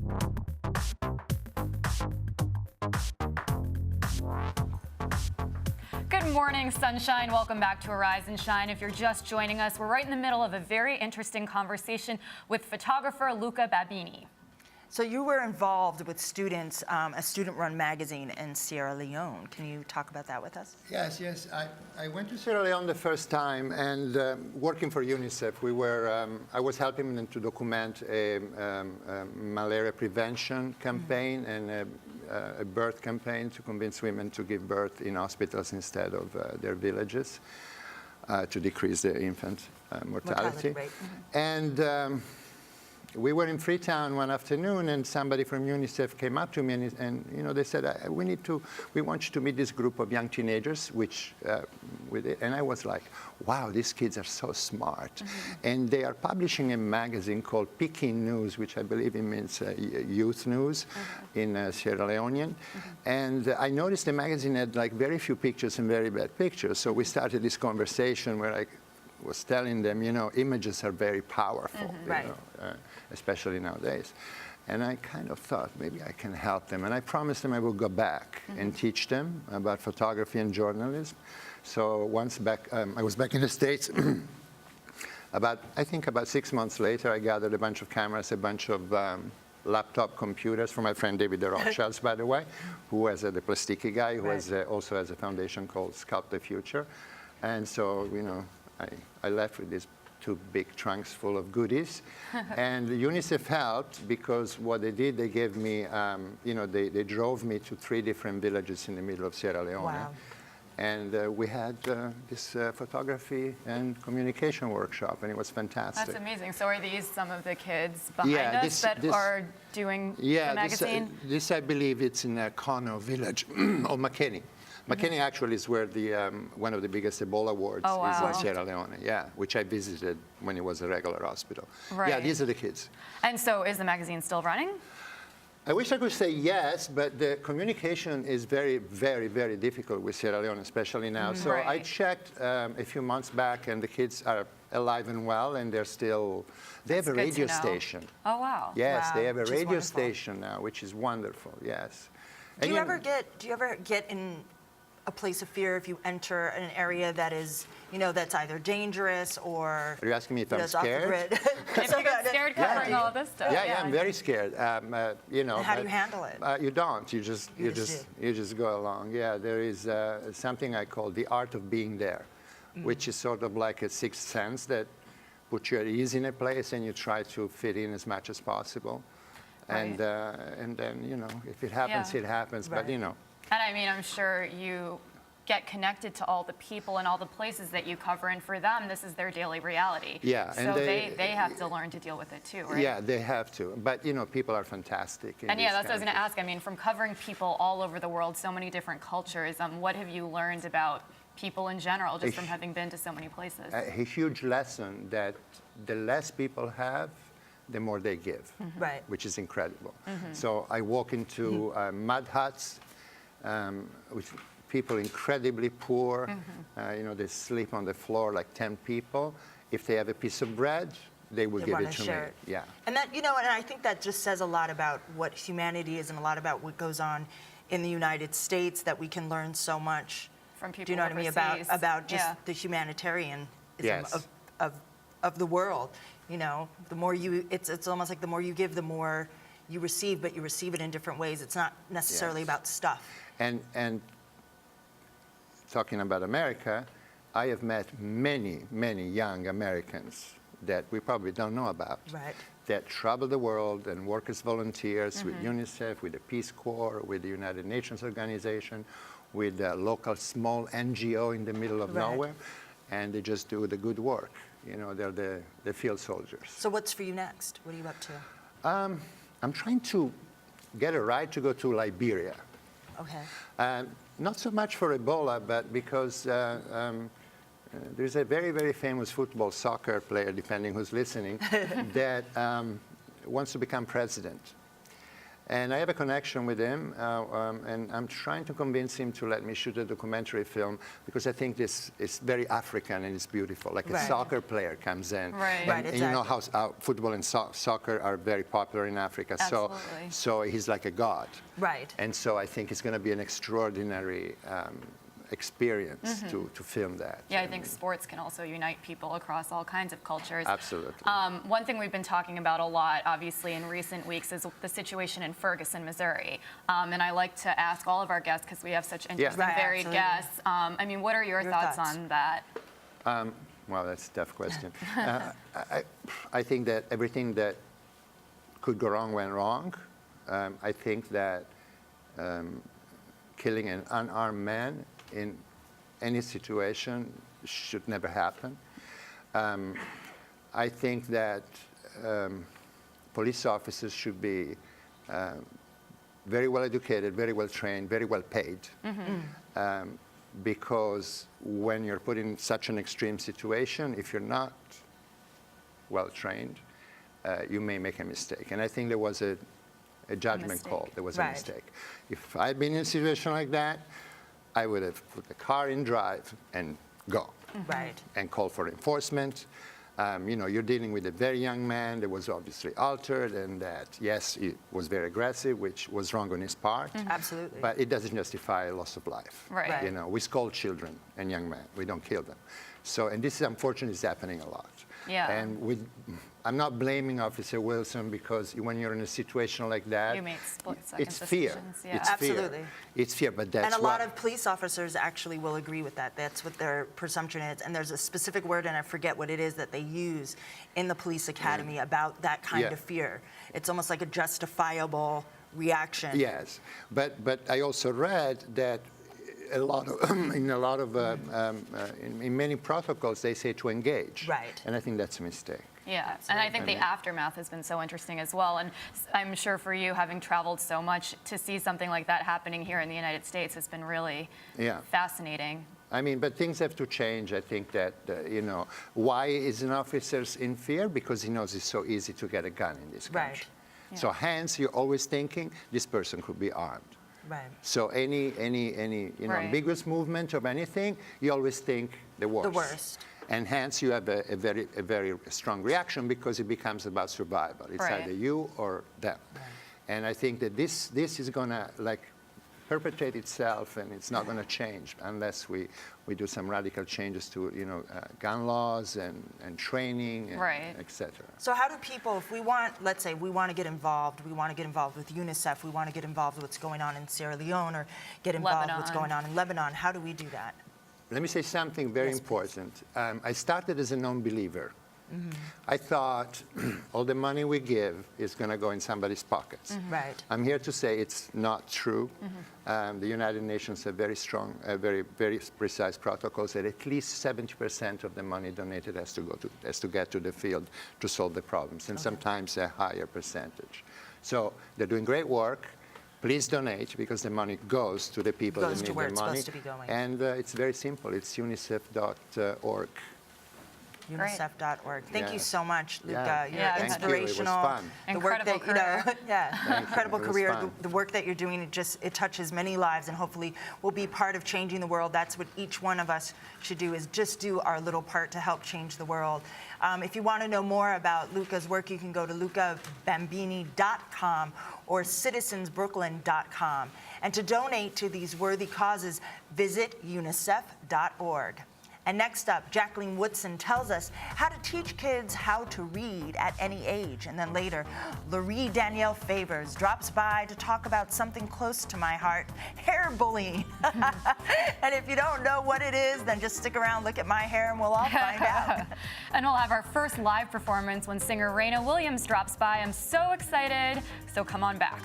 Good morning, sunshine. Welcome back to Arise and Shine. If you're just joining us, we're right in the middle of a very interesting conversation with photographer Luca Babini. So you were involved with students, a student-run magazine in Sierra Leone. Can you talk about that with us? Yes. I went to Sierra Leone the first time, and working for UNICEF, I was helping them to document a malaria prevention campaign and a birth campaign to convince women to give birth in hospitals instead of their villages to decrease the infant mortality rate. And we were in Freetown one afternoon, and somebody from UNICEF came up to me, and they said, we want you to meet this group of young teenagers, and I was like, wow, these kids are so smart. And they are publishing a magazine called Peking News, which I believe it means youth news in Sierra Leone. And I noticed the magazine had like very few pictures and very bad pictures. So we started this conversation where I was telling them, images are very powerful, especially nowadays. And I kind of thought maybe I can help them. And I promised them I would go back and teach them about photography and journalism. So once back, I was back in the States. I think about 6 months later, I gathered a bunch of cameras, a bunch of laptop computers from my friend David the Rothschilds, by the way, who was the Plastiki guy, who also has a foundation called Sculpt the Future. And so, I left with these 2 big trunks full of goodies. And UNICEF helped because what they did, they gave me, they drove me to 3 different villages in the middle of Sierra Leone. Wow. And we had this photography and communication workshop, and it was fantastic. That's amazing. So are these some of the kids behind us that are doing the magazine? This I believe it's in Kono village, or Makeni. Makeni actually is where one of the biggest Ebola wards is in Sierra Leone, which I visited when it was a regular hospital. Right. Yeah, these are the kids. And so is the magazine still running? I wish I could say yes, but the communication is very, very, very difficult with Sierra Leone, especially now. So I checked a few months back, and the kids are alive and well, and they have a radio station. Oh, wow. Yes, they have a radio station now, which is wonderful, yes. Do you ever get in a place of fear if you enter an area that is, that's either dangerous or... Are you asking me if I'm scared? If you get scared covering all of this stuff. Yeah, I'm very scared. And how do you handle it? You don't. You just go along. Yeah, there is something I call the art of being there, which is sort of like a sixth sense that puts you at ease in a place and you try to fit in as much as possible. And then, if it happens, it happens. But, And I mean, I'm sure you get connected to all the people and all the places that you cover, and for them, this is their daily reality. Yeah. So and they have to learn to deal with it too, right? Yeah, they have to. But, people are fantastic. And that's what I was going to ask. I mean, from covering people all over the world, so many different cultures, what have you learned about people in general, just from having been to so many places? A huge lesson that the less people have, the more they give, which is incredible. So I walk into mud huts, with people incredibly poor. They sleep on the floor like 10 people. If they have a piece of bread, they will give it to me. Yeah. And that, and I think that just says a lot about what humanity is and a lot about what goes on in the United States, that we can learn so much from people. Do you know what I mean? About just the humanitarianism of the world. The more it's almost like the more you give, the more you receive, but you receive it in different ways. It's not necessarily about stuff. And talking about America, I have met many, many young Americans that we probably don't know about, that travel the world and work as volunteers with UNICEF, with the Peace Corps, with the United Nations Organization, with a local small NGO in the middle of nowhere, and they just do the good work. They're the field soldiers. So what's for you next? What are you up to? I'm trying to get a ride to go to Liberia. Okay. Not so much for Ebola, but because there's a very, very famous soccer player, depending who's listening, that wants to become president. And I have a connection with him, and I'm trying to convince him to let me shoot a documentary film because I think this is very African and it's beautiful. Like a soccer player comes in, and you know how football and soccer are very popular in Africa. So he's like a god. Right. And so I think it's going to be an extraordinary experience to film that. Yeah, I think sports can also unite people across all kinds of cultures. Absolutely. One thing we've been talking about a lot, obviously, in recent weeks is the situation in Ferguson, Missouri. And I like to ask all of our guests, because we have such interesting, varied guests. I mean, what are your thoughts on that? Well, that's a tough question. I think that everything that could go wrong went wrong. I think that killing an unarmed man in any situation should never happen. I think that police officers should be very well educated, very well trained, very well paid. Because when you're put in such an extreme situation, if you're not well trained, you may make a mistake. And I think there was a judgment call. There was a mistake. If I'd been in a situation like that, I would have put the car in drive and go. And call for enforcement. You know, you're dealing with a very young man that was obviously altered, and that, yes, he was very aggressive, which was wrong on his part. Absolutely. But it doesn't justify a loss of life. You know, we scold children and young men. We don't kill them. So, and this is unfortunately is happening a lot. And I'm not blaming Officer Wilson, because when you're in a situation like that, you make split-second it's fear. It's fear. It's fear, but that's And a lot of police officers actually will agree with that. That's what their presumption is. And there's a specific word, and I forget what it is, that they use in the police academy about that kind of fear. It's almost like a justifiable reaction. Yes, but I also read that a lot of in many protocols they say to engage. And I think that's a mistake. Yeah, and I think the aftermath has been so interesting as well. And I'm sure for you, having traveled so much, to see something like that happening here in the United States has been really fascinating. I mean, but things have to change. I think that, you know, why is an officer in fear? Because he knows it's so easy to get a gun in this country. So hence, you're always thinking, this person could be armed. So any you know, ambiguous movement of anything, you always think the worst. The worst. And hence you have a very strong reaction, because it becomes about survival. It's either you or them. And I think that this is gonna perpetuate itself, and it's not gonna change unless we do some radical changes to, you know, gun laws and training, and et cetera. So how do people, if we want, let's say we want to get involved, we want to get involved with UNICEF, we want to get involved with what's going on in Sierra Leone, or get involved with what's going on in Lebanon, how do we do that? Let me say something very important. I started as a non-believer. I thought all the money we give is going to go in somebody's pockets. I'm here to say it's not true. The United Nations have very strong, very precise protocols that at least 70% of the money donated has to get to the field to solve the problems, and sometimes a higher percentage. So they're doing great work. Please donate, because the money goes to the people that need the money. Supposed to be going. And it's very simple. It's unicef.org. unicef.org. Thank you so much, Luca. You're inspirational. It was fun. Incredible career. Incredible career. The work that you're doing, it touches many lives, and hopefully will be part of changing the world. That's what each one of us should do, is just do our little part to help change the world. If you want to know more about Luca's work, you can go to lucabambini.com or citizensbrooklyn.com. And to donate to these worthy causes, visit unicef.org. And next up, Jacqueline Woodson tells us how to teach kids how to read at any age. And then later, Laurie Danielle Favors drops by to talk about something close to my heart, hair bullying. And if you don't know what it is, then just stick around, look at my hair, and we'll all find out. And we'll have our first live performance when singer Raina Williams drops by. I'm so excited, so come on back.